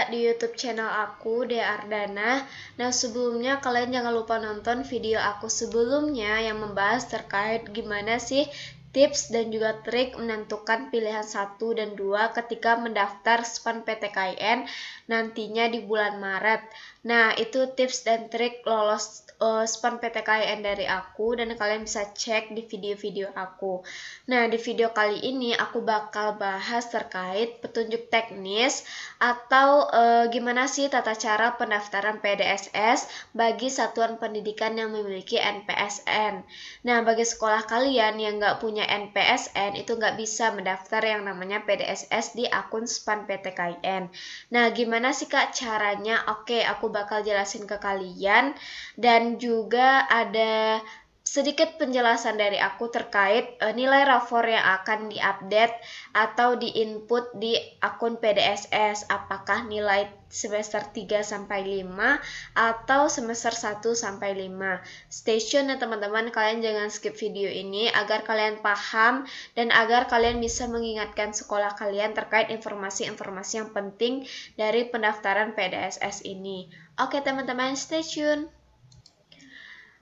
di YouTube channel aku, Dea Ardana. Nah, sebelumnya kalian jangan lupa nonton video aku sebelumnya yang membahas terkait gimana sih tips dan juga trik menentukan pilihan 1 dan 2 ketika mendaftar SPAN PTKIN nantinya di bulan Maret. Nah, itu tips dan trik lolos SPAN PTKIN dari aku, dan kalian bisa cek di video-video aku. Nah, di video kali ini aku bakal bahas terkait petunjuk teknis atau gimana sih tata cara pendaftaran PDSS bagi satuan pendidikan yang memiliki NPSN. Nah, bagi sekolah kalian yang nggak punya NPSN itu nggak bisa mendaftar yang namanya PDSS di akun SPAN PTKIN. Nah, gimana sih Kak caranya? Oke, aku bakal jelasin ke kalian, dan juga ada sedikit penjelasan dari aku terkait nilai rapor yang akan diupdate atau diinput di akun PDSS, apakah nilai semester 3 sampai 5 atau semester 1 sampai 5. Stay tune ya teman-teman, kalian jangan skip video ini agar kalian paham dan agar kalian bisa mengingatkan sekolah kalian terkait informasi-informasi yang penting dari pendaftaran PDSS ini. Oke teman-teman, stay tune.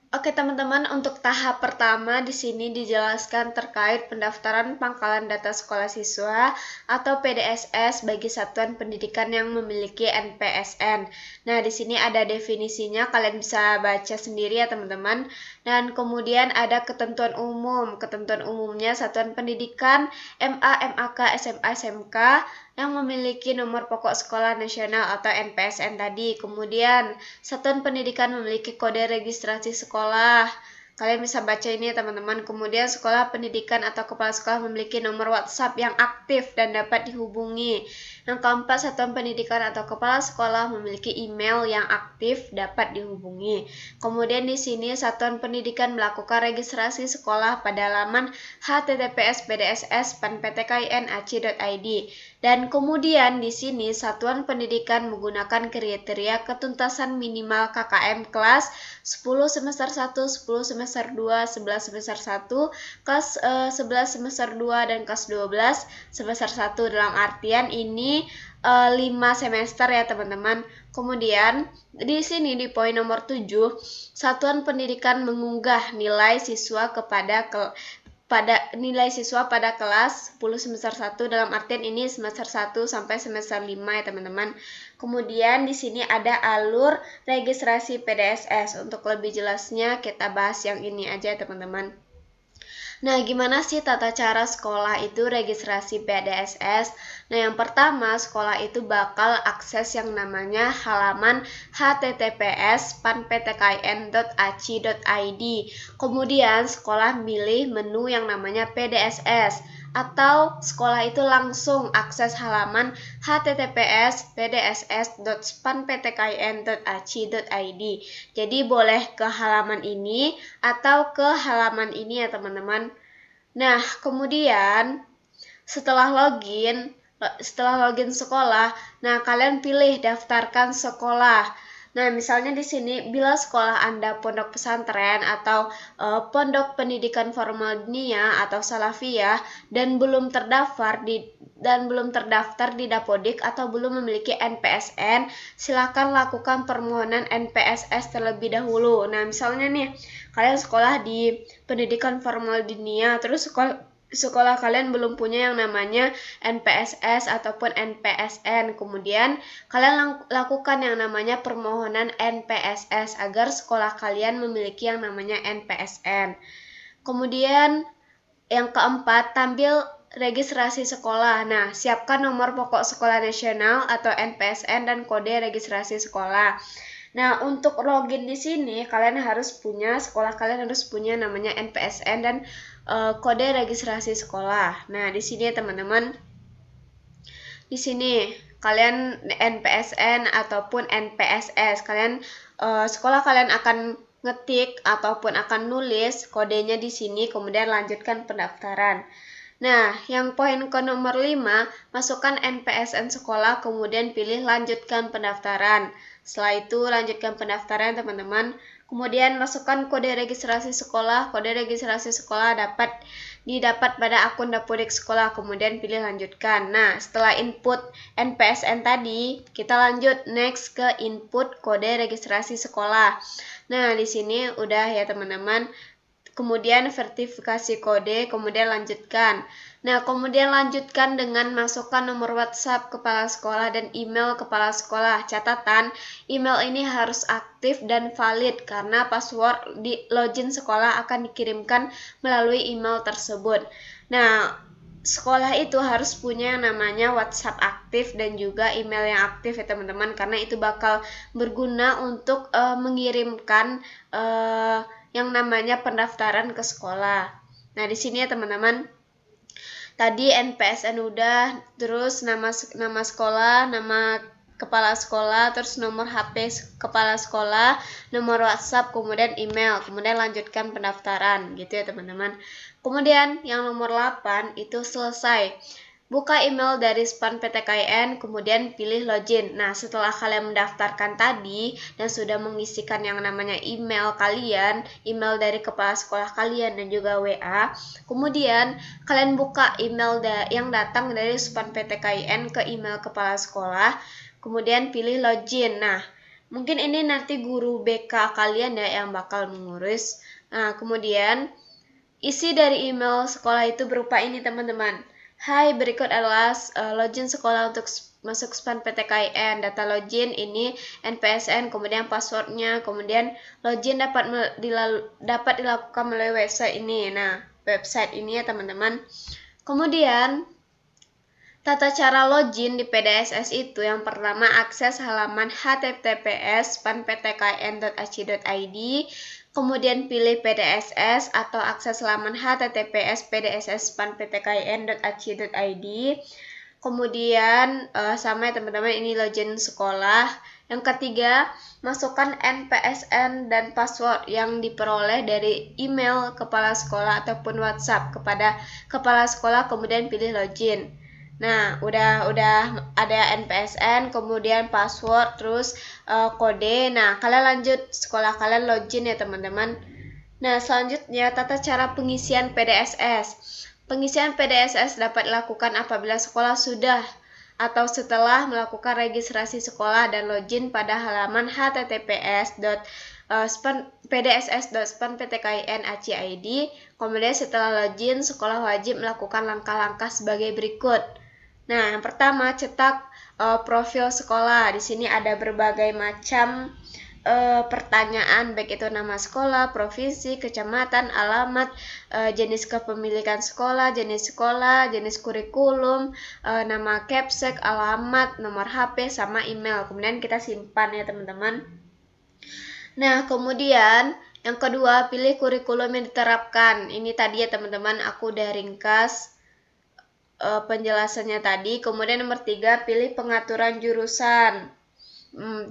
Oke teman-teman, untuk tahap pertama di sini dijelaskan terkait pendaftaran pangkalan data sekolah siswa atau PDSS bagi satuan pendidikan yang memiliki NPSN. Nah, di sini ada definisinya, kalian bisa baca sendiri ya teman-teman. Dan kemudian ada ketentuan umum. Ketentuan umumnya satuan pendidikan MA, MAK, SMA, SMK yang memiliki nomor pokok sekolah nasional atau NPSN tadi. Kemudian satuan pendidikan memiliki kode registrasi sekolah. Kalian bisa baca ini ya teman-teman. Kemudian sekolah pendidikan atau kepala sekolah memiliki nomor WhatsApp yang aktif dan dapat dihubungi. Yang keempat, satuan pendidikan atau kepala sekolah memiliki email yang aktif dapat dihubungi. Kemudian di sini satuan pendidikan melakukan registrasi sekolah pada laman https://pdss.spanptkin.ac.id. Dan kemudian di sini satuan pendidikan menggunakan kriteria ketuntasan minimal KKM kelas 10 semester 1, 10 semester 2, 11 semester 1, kelas 11 semester 2 dan kelas 12 semester 1. Dalam artian ini 5 semester ya teman-teman. Kemudian di sini di poin nomor 7, satuan pendidikan mengunggah nilai siswa pada kelas 10 semester 1, dalam artian ini semester 1 sampai semester 5 ya teman-teman. Kemudian di sini ada alur registrasi PDSS. Untuk lebih jelasnya kita bahas yang ini aja ya teman-teman. Nah, gimana sih tata cara sekolah itu registrasi PDSS? Nah, yang pertama, sekolah itu bakal akses yang namanya halaman https://spanptkin.ac.id. Kemudian, sekolah milih menu yang namanya PDSS, atau sekolah itu langsung akses halaman https://pdss.spanptkin.ac.id. Jadi boleh ke halaman ini atau ke halaman ini ya teman-teman. Nah, kemudian setelah login sekolah, nah kalian pilih daftarkan sekolah. Nah, misalnya di sini bila sekolah Anda pondok pesantren atau pondok pendidikan formal diniyah atau salafiyah dan belum terdaftar di Dapodik atau belum memiliki NPSN, silakan lakukan permohonan NPSS terlebih dahulu. Nah, misalnya nih, kalian sekolah di pendidikan formal diniyah, terus sekolah kalian belum punya yang namanya NPSS ataupun NPSN. Kemudian kalian lakukan yang namanya permohonan NPSS agar sekolah kalian memiliki yang namanya NPSN. Kemudian yang keempat, tampil registrasi sekolah. Nah, siapkan nomor pokok sekolah nasional atau NPSN dan kode registrasi sekolah. Nah, untuk login di sini sekolah kalian harus punya namanya NPSN dan kode registrasi sekolah. Nah, di sini teman-teman, di sini kalian NPSN ataupun NPSS, sekolah kalian akan ngetik ataupun akan nulis kodenya di sini, kemudian lanjutkan pendaftaran. Nah, yang poin ke nomor 5, masukkan NPSN sekolah, kemudian pilih lanjutkan pendaftaran. Setelah itu lanjutkan pendaftaran teman-teman. Kemudian masukkan kode registrasi sekolah. Kode registrasi sekolah dapat didapat pada akun Dapodik sekolah, kemudian pilih lanjutkan. Nah, setelah input NPSN tadi, kita lanjut next ke input kode registrasi sekolah. Nah, di sini udah ya teman-teman. Kemudian verifikasi kode, kemudian lanjutkan. Nah, kemudian lanjutkan dengan masukkan nomor WhatsApp kepala sekolah dan email kepala sekolah. Catatan, email ini harus aktif dan valid karena password di login sekolah akan dikirimkan melalui email tersebut. Nah, sekolah itu harus punya yang namanya WhatsApp aktif dan juga email yang aktif ya teman-teman, karena itu bakal berguna untuk mengirimkan yang namanya pendaftaran ke sekolah. Nah, di sini ya teman-teman, tadi NPSN udah, terus nama sekolah, nama kepala sekolah, terus nomor HP kepala sekolah, nomor WhatsApp, kemudian email, kemudian lanjutkan pendaftaran gitu ya teman-teman. Kemudian yang nomor 8 itu selesai. Buka email dari SPAN PTKIN, kemudian pilih login. Nah, setelah kalian mendaftarkan tadi dan sudah mengisikan yang namanya email kalian, email dari kepala sekolah kalian dan juga WA, kemudian kalian buka email yang datang dari SPAN PTKIN ke email kepala sekolah, kemudian pilih login. Nah, mungkin ini nanti guru BK kalian ya yang bakal mengurus. Nah, kemudian isi dari email sekolah itu berupa ini teman-teman. Hai, berikut adalah login sekolah untuk masuk SPAN PTKIN. Data login ini NPSN, kemudian passwordnya, kemudian login dapat dilakukan melalui website ini. Nah, website ini ya teman-teman. Kemudian tata cara login di PDSS itu yang pertama akses halaman https://spanptkn.ac.id, kemudian pilih PDSS atau akses halaman https://pdss://spanptkn.ac.id. Kemudian sama ya teman-teman, ini login sekolah. Yang ketiga, masukkan NPSN dan password yang diperoleh dari email kepala sekolah ataupun WhatsApp kepada kepala sekolah, kemudian pilih login. Nah, udah ada NPSN, kemudian password, terus kode. Nah, kalian lanjut sekolah kalian login ya teman-teman. Nah, selanjutnya tata cara pengisian PDSS. Pengisian PDSS dapat dilakukan apabila sekolah sudah atau setelah melakukan registrasi sekolah dan login pada halaman https://pdss.spanptkn.ac.id. Kemudian setelah login, sekolah wajib melakukan langkah-langkah sebagai berikut. Nah, yang pertama cetak profil sekolah. Di sini ada berbagai macam pertanyaan, baik itu nama sekolah, provinsi, kecamatan, alamat, jenis kepemilikan sekolah, jenis kurikulum, nama capsek, alamat, nomor HP, sama email. Kemudian kita simpan ya teman-teman. Nah, kemudian yang kedua, pilih kurikulum yang diterapkan. Ini tadi ya teman-teman, aku udah ringkas penjelasannya tadi. Kemudian nomor 3, pilih pengaturan jurusan.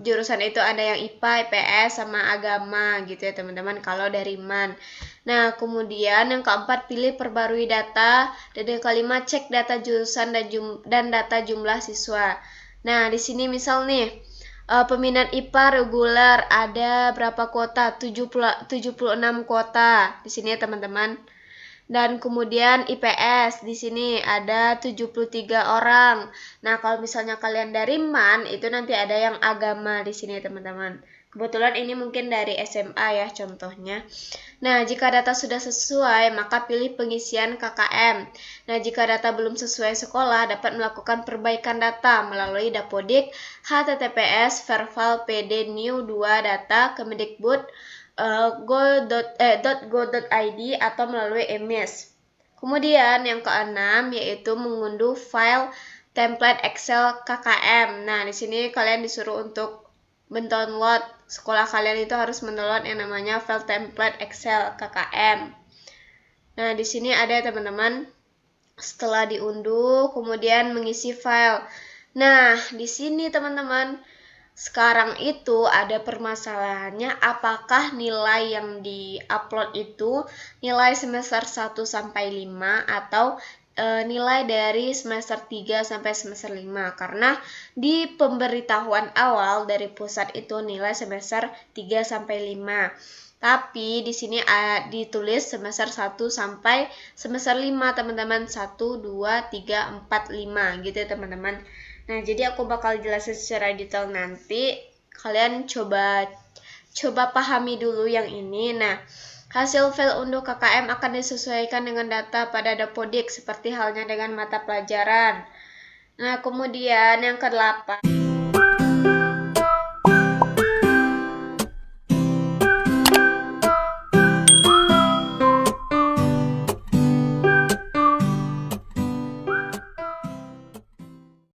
Jurusan itu ada yang IPA, IPS, sama agama gitu ya teman-teman, kalau dari MAN. Nah, kemudian yang keempat, pilih perbarui data. Dan yang kelima, cek data jurusan dan data jumlah siswa. Nah, di sini misal nih, peminat IPA reguler ada berapa kuota? 76 kuota di sini ya teman-teman. Dan kemudian IPS di sini ada 73 orang. Nah, kalau misalnya kalian dari MAN itu nanti ada yang agama di sini teman-teman. Kebetulan ini mungkin dari SMA ya contohnya. Nah, jika data sudah sesuai, maka pilih pengisian KKM. Nah, jika data belum sesuai sekolah, dapat melakukan perbaikan data melalui Dapodik https://verval.pd/new2data Kemdikbud go.id atau melalui emis. Kemudian yang keenam yaitu mengunduh file template Excel KKM. Nah, di sini kalian disuruh untuk mendownload, sekolah kalian itu harus mendownload yang namanya file template Excel KKM. Nah, di sini ada teman-teman. Setelah diunduh, kemudian mengisi file. Nah, di sini teman-teman, sekarang itu ada permasalahannya, apakah nilai yang di-upload itu nilai semester 1 sampai 5 atau nilai dari semester 3 sampai semester 5 karena di pemberitahuan awal dari pusat itu nilai semester 3 sampai 5. Tapi di sini ditulis semester 1 sampai semester 5, teman-teman. 1 2 3 4 5 gitu ya, teman-teman. Nah, jadi aku bakal jelasin secara detail nanti. Kalian coba pahami dulu yang ini. Nah, hasil file unduh KKM akan disesuaikan dengan data pada Dapodik seperti halnya dengan mata pelajaran. Nah, kemudian yang ke-8.